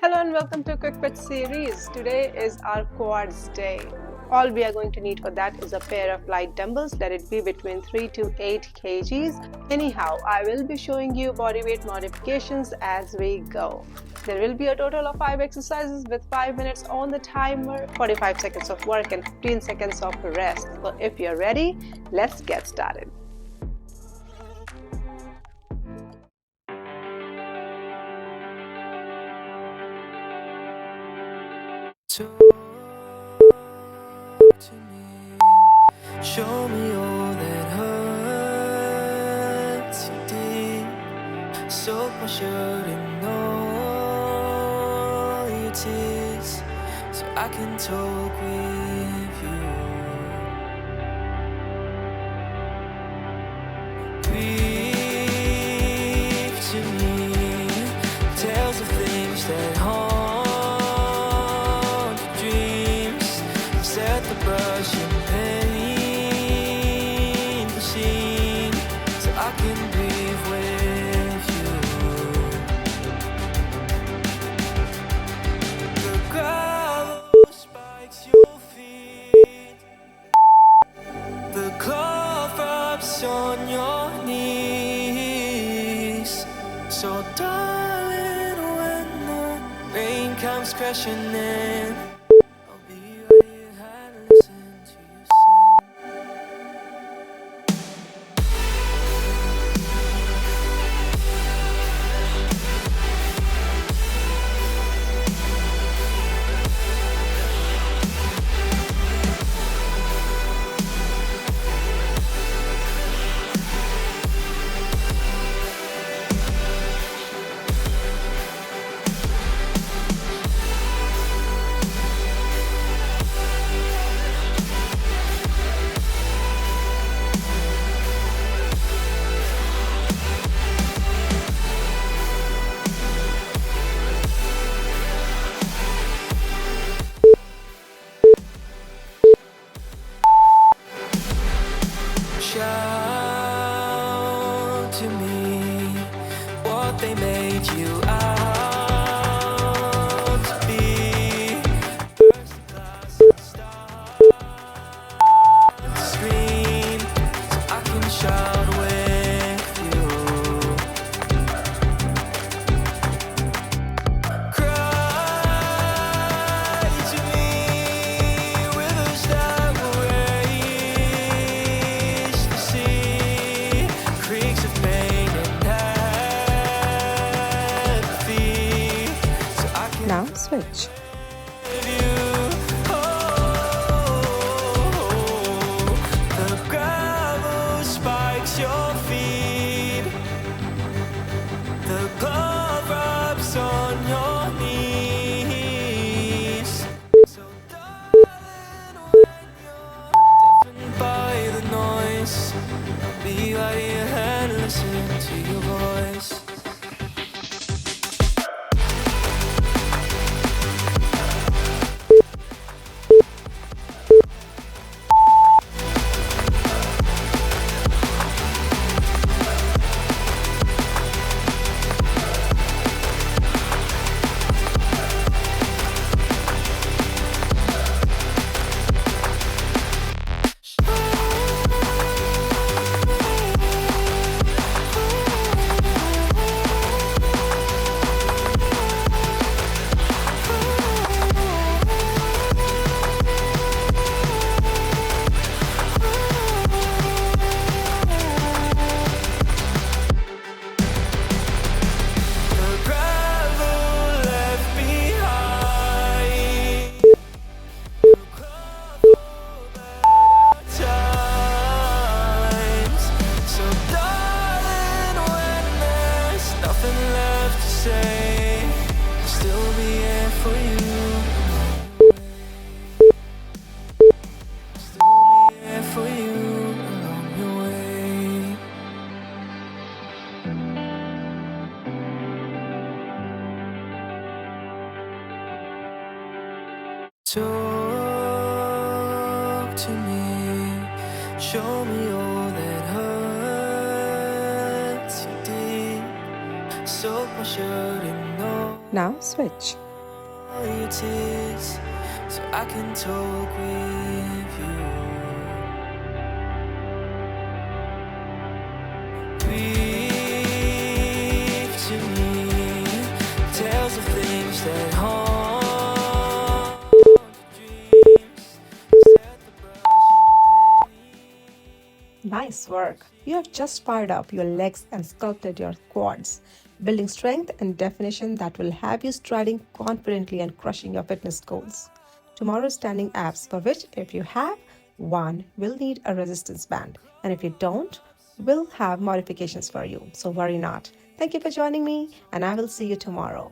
Hello and welcome to Quick Fit series. Today is our quads day. All we are going to need for that is a pair of light dumbbells. Let it be between 3 to 8 kgs. Anyhow, I will be showing you body weight modifications as we go. There will be a total of 5 exercises with 5 minutes on the timer, 45 seconds of work and 15 seconds of rest. So if you're ready, let's get started. Talk to me, show me all that hurts you deep. Soak my shirt in all your tears, so I can talk with you. Breathe to me, tales of things that haunt the brush and paint the scene, so I can breathe with you. The gravel spikes your feet, the cloth rubs on your knees. So darling, when the rain comes crashing in, shout to me what they made you out to be. First class star, scream so I can shout with you. Cry to me rivers that will raise the sea, creeks of pain and apathy, so I can Now switch. give you. The gravel spikes your feet, the glove rubs on your knees. So darling, when you're deafened by the noise, I'll be right here and listen to your voice. The gravel left behind, you crawl for better times. So darling, when there's nothing left to say, I'll still be here for you. Still be here for you along your way. Talk to me, show me all that hurts you deep. Soak my shirt in all Now switch. all your tears so I can talk with you. Breathe to me, tales of things that haunt your dreams. Set the brush and paint. Nice work. You have just fired up your legs and sculpted your quads, building strength and definition that will have you striding confidently and crushing your fitness goals. Tomorrow's standing abs, for which, if you have one, will need a resistance band, and if you don't, we'll have modifications for you. So worry not. Thank you for joining me, and I will see you tomorrow.